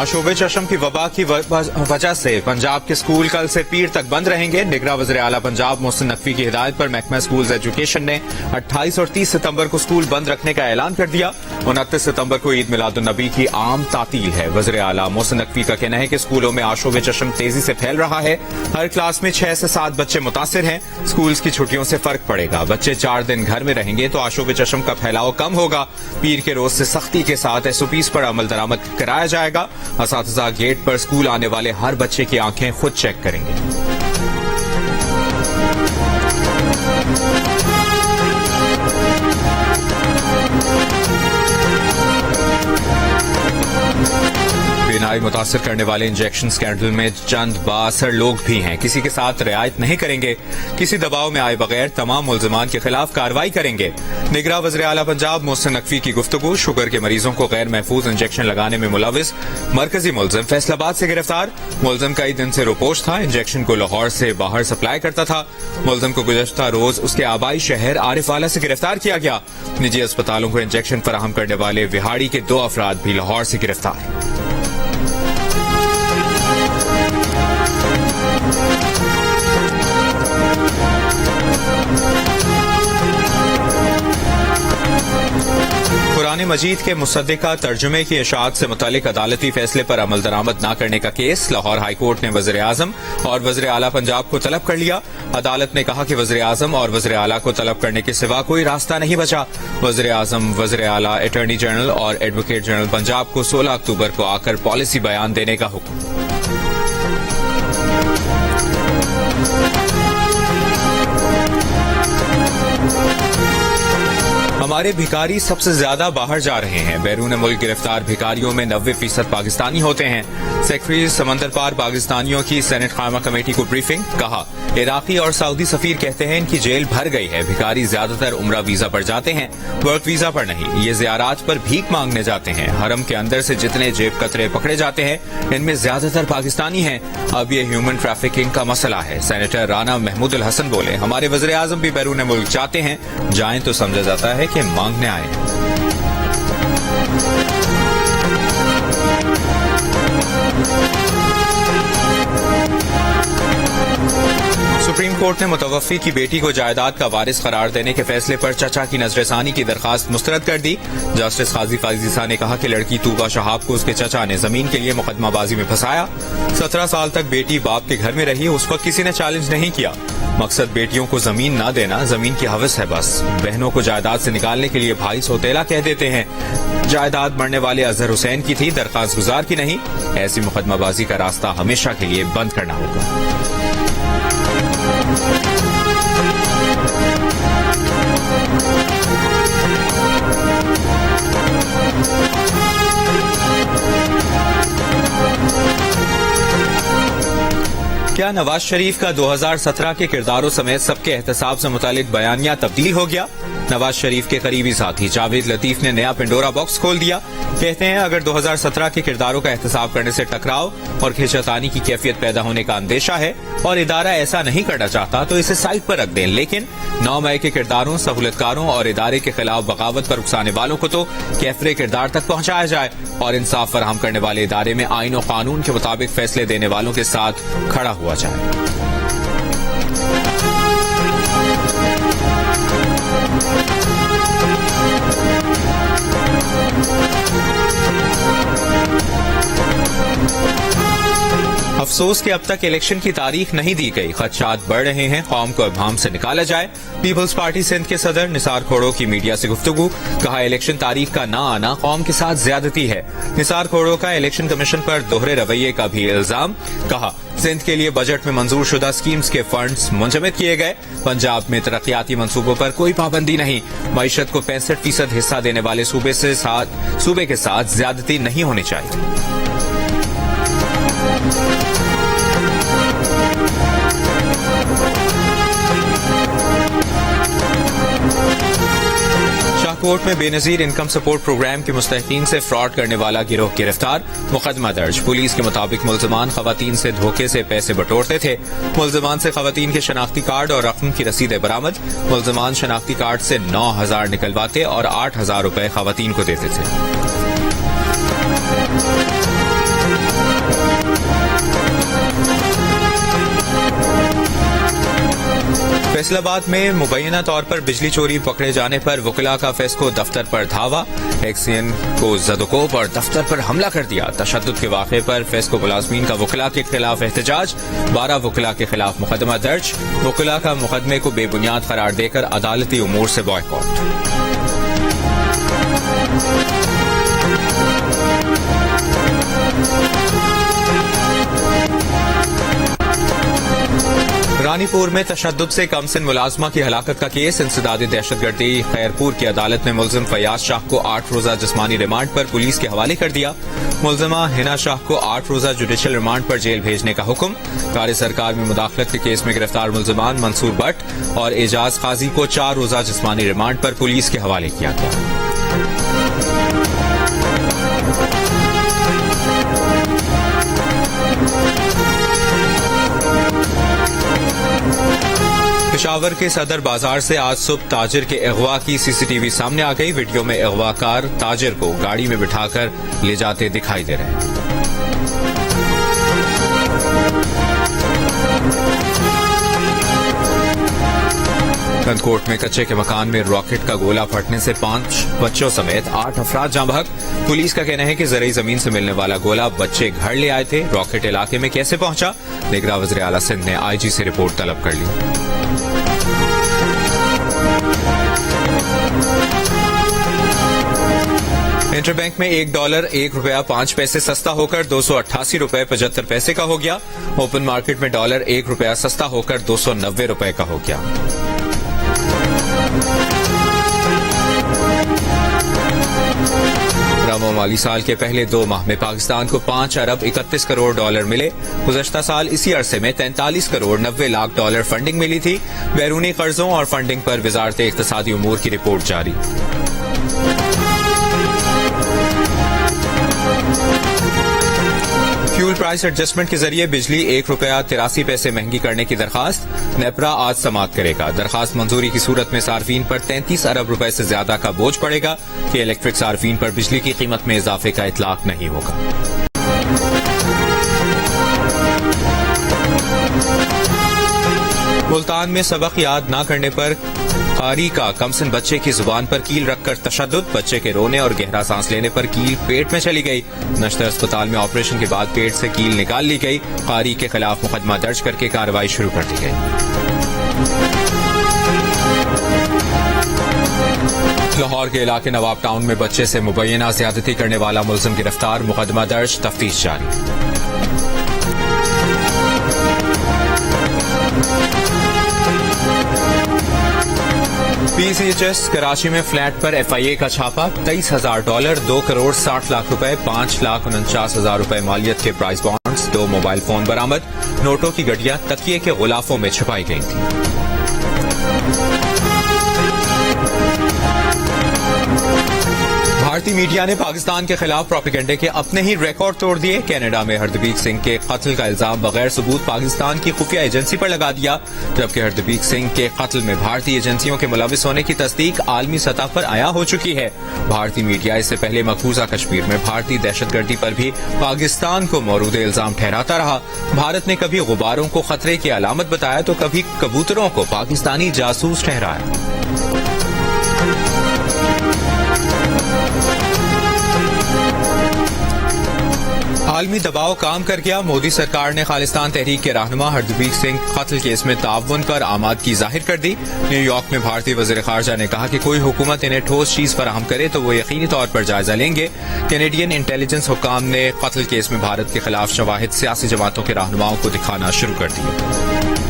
आशूब चशम की वबा की वजह से पंजाब के स्कूल कल से पीर तक बंद रहेंगे। निगरां वज़ीर आला पंजाब मोहसिन नकवी की हिदायत पर महकमा स्कूल्स एजुकेशन ने 28 और 30 सितंबर को स्कूल बंद रखने का ऐलान कर दिया। 29 सितंबर को ईद मिलादुन्नबी की आम तातील है। वज़ीर आला मोहसिन नकवी का कहना है कि स्कूलों में आशूब चशम तेजी से फैल रहा है। हर क्लास में 6 से 7 बच्चे मुतासिर हैं। स्कूल्स की छुट्टियों से फर्क पड़ेगा। बच्चे 4 दिन घर में रहेंगे तो आशूब चशम का फैलाव कम होगा। पीर के रोज से सख्ती के साथ SOPs पर अमल दरामद कराया जाएगा। असातिज़ा गेट पर स्कूल आने वाले हर बच्चे की आंखें खुद चेक करेंगे। बीमारी मुतासर करने वाले इंजेक्शन स्कैंडल में चंद बाअसर लोग भी हैं। किसी के साथ रियायत नहीं करेंगे। किसी दबाव में आए बगैर तमाम मुल्जिमान के खिलाफ कार्रवाई करेंगे। निगरां वज़ीर आला पंजाब मोहसिन नकवी की गुफ्तगू। शुगर के मरीजों को गैर महफूज इंजेक्शन लगाने में मुलविस मरकजी मुल्जिम फैसलाबाद से गिरफ्तार। मुल्जिम कई दिन से रोपोश था। इंजेक्शन को लाहौर से बाहर सप्लाई करता था। मुल्जिम को गुज़श्ता रोज उसके आबाई शहर आरिफवाला से गिरफ्तार किया गया। निजी अस्पतालों को इंजेक्शन फराहम करने वाले विहाड़ी के 2 अफराद भी लाहौर से गिरफ्तार। कुरान मजीद के मुसद्दिका तर्जुमे की इशाअत से मुतालिक अदालती फैसले पर अमल दरामद न करने का केस लाहौर हाई कोर्ट ने वज़ीर आज़म और वज़ीर आला पंजाब को तलब कर लिया। अदालत ने कहा कि वज़ीर आज़म और वज़ीर आला को तलब करने के सिवा कोई रास्ता नहीं बचा। वज़ीर आज़म, वज़ीर आला, अटॉर्नी जनरल और एडवोकेट जनरल पंजाब को 16 अक्टूबर को आकर पॉलिसी बयान देने का हुक्म। हमारे भिखारी सबसे ज्यादा बाहर जा रहे हैं। बैरून मुल्क गिरफ्तार भिखारियों में 90% पाकिस्तानी होते हैं। सेक्रेटरी समंदर पार पाकिस्तानियों की सेनेट खामा कमेटी को ब्रीफिंग। कहा, इराकी और सऊदी सफीर कहते हैं इनकी जेल भर गई है। भिखारी ज्यादातर उम्रा वीजा पर जाते हैं, वर्क वीजा पर नहीं। ये ज़ियारात पर भीख मांगने जाते हैं। हरम के अंदर से जितने जेब कतरे पकड़े जाते हैं इनमें ज्यादातर पाकिस्तानी हैं। अब ये ह्यूमन ट्रैफिकिंग का मसला है। सेनेटर राना महमूदुल हसन बोले, हमारे वज़ीर आज़म भी बैरून मुल्क जाते हैं। जाएं तो समझा जाता है कि मांगने आए हैं। सुप्रीम कोर्ट ने मुतवफ़ी की बेटी को जायदाद का वारिस करार देने के फैसले पर चचा की नजरसानी की दरखास्त मुस्तरद कर दी। जस्टिस काजी फाजिसा ने कहा कि लड़की तूबा शहाब को उसके चचा ने जमीन के लिए मुकदमाबाजी में फंसाया। 17 साल तक बेटी बाप के घर में रही, उस वक्त किसी ने चैलेंज नहीं किया। मकसद बेटियों को जमीन न देना, जमीन की हवस है बस। बहनों को जायदाद से निकालने के लिए भाई सौतेला कह देते हैं। जायदाद मरने वाले अजहर हुसैन की थी, दरखास्त गुजार की नहीं। ऐसी मुकदमाबाजी का रास्ता हमेशा के लिए बंद करना होगा। क्या नवाज शरीफ का 2017 के किरदारों समेत सबके एहतसाब से मुतालिक बयानिया तब्दील हो गया? नवाज शरीफ के करीबी साथी जावेद लतीफ ने नया पिंडोरा बॉक्स खोल दिया। कहते हैं अगर 2017 के किरदारों का एहतसाब करने से टकराव और खिंचातानी की कैफियत पैदा होने का अंदेशा है और इदारा ऐसा नहीं करना चाहता तो इसे साइड पर रख दें, लेकिन 9 मई के किरदारों, सहूलतकारों और इदारे के खिलाफ बगावत पर उकसाने वालों को तो कैफरे किरदार तक पहुंचाया जाए और इंसाफ फराहम करने वाले इदारे में आईन और कानून के मुताबिक फैसले देने वालों के साथ खड़ा हुआ जाए। अफसोस कि अब तक इलेक्शन की तारीख नहीं दी गई। खदशात बढ़ रहे हैं, कौम को अभाम से निकाला जाए। पीपल्स पार्टी सिंध के सदर निसार खोड़ो की मीडिया से गुफ्तगू। कहा, इलेक्शन तारीख का ना आना कौम के साथ ज्यादती है। निसार खोड़ो का इलेक्शन कमीशन पर दोहरे रवैये का भी इल्जाम। कहा, सिंध के लिए बजट में मंजूर शुदा स्कीम्स के फंड्स मुंजमद किए गए। पंजाब में तरक्याती मंसूबों पर कोई पाबंदी नहीं। मईशत को 65% हिस्सा देने वाले सूबे के साथ ज्यादती नहीं होनी चाहिए। शाहकोट में बेनजीर इनकम सपोर्ट प्रोग्राम के मुस्तहिकीन से फ्रॉड करने वाला गिरोह गिरफ्तार, मुकदमा दर्ज। पुलिस के मुताबिक मुल्जिमान खवातीन से धोखे से पैसे बटोरते थे। मुल्जिमान से खवातीन के शनाख्ती कार्ड और रकम की रसीदें बरामद। मुल्जिमान शनाख्ती कार्ड से 9,000 निकलवाते और 8,000 रुपए खवातीन को देते थे। فیصل آباد میں مبینہ طور پر بجلی چوری پکڑے جانے پر وکلاء کا فیسکو دفتر پر دھاوا، ایکسین کو زدوکوب اور دفتر پر حملہ کر دیا۔ تشدد کے واقعے پر فیسکو ملازمین کا وکلاء کے خلاف احتجاج، 12 وکلاء کے خلاف مقدمہ درج، وکلاء کا مقدمے کو بے بنیاد قرار دے کر عدالتی امور سے بائیکاٹ۔ رانی پور میں تشدد سے کمسن ملازمہ کی ہلاکت کا کیس، انسداد دہشت گردی خیرپور کی عدالت نے ملزم فیاض شاہ کو 8 روزہ جسمانی ریمانڈ پر پولیس کے حوالے کر دیا۔ ملزمہ ہنا شاہ کو 8 روزہ جوڈیشل ریمانڈ پر جیل بھیجنے کا حکم۔ کار سرکار میں مداخلت کے کیس میں گرفتار ملزمان منصور بٹ اور اعجاز قاضی کو 4 روزہ جسمانی ریمانڈ پر پولیس کے حوالے کیا گیا۔ پشاور کے صدر بازار سے آج صبح تاجر کے اغوا کی سی سی ٹی وی سامنے آ گئی۔ ویڈیو میں اغوا کار تاجر کو گاڑی میں بٹھا کر لے جاتے دکھائی دے رہے ہیں۔ کندکوٹ میں کچے کے مکان میں راکٹ کا گولہ پھٹنے سے 5 بچوں سمیت 8 افراد جاں بحق۔ پولیس کا کہنا ہے کہ زرعی زمین سے ملنے والا گولہ بچے گھر لے آئے تھے۔ راکٹ علاقے میں کیسے پہنچا؟ نگراں وزیر اعلیٰ سندھ نے آئی جی سے رپورٹ طلب کر لی۔ انٹر بینک میں $1 1.05 سستا ہو کر $288.75 کا ہو گیا۔ اوپن مارکیٹ میں ڈالر $1 سستا ہو کر $290 کا ہو گیا۔ رواں مالی سال کے پہلے 2 ماہ میں پاکستان کو $5 ارب 31 کروڑ ملے۔ گزشتہ سال اسی عرصے میں $43 کروڑ 90 لاکھ فنڈنگ ملی تھی۔ بیرونی قرضوں اور فنڈنگ پر وزارت اقتصادی امور کی رپورٹ جاری۔ فیول پرائس ایڈجسٹمنٹ کے ذریعے بجلی $1.83 مہنگی کرنے کی درخواست، نیپرا آج سماعت کرے گا۔ درخواست منظوری کی صورت میں صارفین پر $33 ارب سے زیادہ کا بوجھ پڑے گا کہ الیکٹرک صارفین پر بجلی کی قیمت میں اضافے کا اطلاق نہیں ہوگا۔ ملتان میں سبق یاد نہ کرنے پر قاری کا کمسن بچے کی زبان پر کیل رکھ کر تشدد، بچے کے رونے اور گہرا سانس لینے پر کیل پیٹ میں چلی گئی۔ نشتر اسپتال میں آپریشن کے بعد پیٹ سے کیل نکال لی گئی۔ قاری کے خلاف مقدمہ درج کر کے کارروائی شروع کر دی گئی۔ لاہور کے علاقے نواب ٹاؤن میں بچے سے مبینہ زیادتی کرنے والا ملزم گرفتار، مقدمہ درج، تفتیش جاری۔ PCHS کراچی میں فلیٹ پر FIA کا چھاپا، $23,000، $2 کروڑ 60 لاکھ، $5,49,000 مالیت کے پرائز بانڈز، 2 موبائل فون برآمد۔ نوٹوں کی گڈیاں تکیے کے غلافوں میں چھپائی گئی تھیں۔ بھارتی میڈیا نے پاکستان کے خلاف پروپیگنڈے کے اپنے ہی ریکارڈ توڑ دیے۔ کینیڈا میں ہردبیک سنگھ کے قتل کا الزام بغیر ثبوت پاکستان کی خفیہ ایجنسی پر لگا دیا، جبکہ ہردبیک سنگھ کے قتل میں بھارتی ایجنسیوں کے ملوث ہونے کی تصدیق عالمی سطح پر عیاں ہو چکی ہے۔ بھارتی میڈیا اس سے پہلے مقبوضہ کشمیر میں بھارتی دہشت گردی پر بھی پاکستان کو مورود الزام ٹھہراتا رہا۔ بھارت نے کبھی غباروں کو خطرے کی علامت بتایا تو کبھی کبوتروں کو پاکستانی جاسوس ٹھہرایا۔ عالمی دباؤ کام کر گیا، مودی سرکار نے خالصتان تحریک کے رہنما ہردبیک سنگھ قتل کیس میں تعاون پر آمادگی ظاہر کر دی۔ نیو یارک میں بھارتی وزیر خارجہ نے کہا کہ کوئی حکومت انہیں ٹھوس چیز فراہم کرے تو وہ یقینی طور پر جائزہ لیں گے۔ کینیڈین انٹیلیجنس حکام نے قتل کیس میں بھارت کے خلاف شواہد سیاسی جماعتوں کے رہنماؤں کو دکھانا شروع کر دیے۔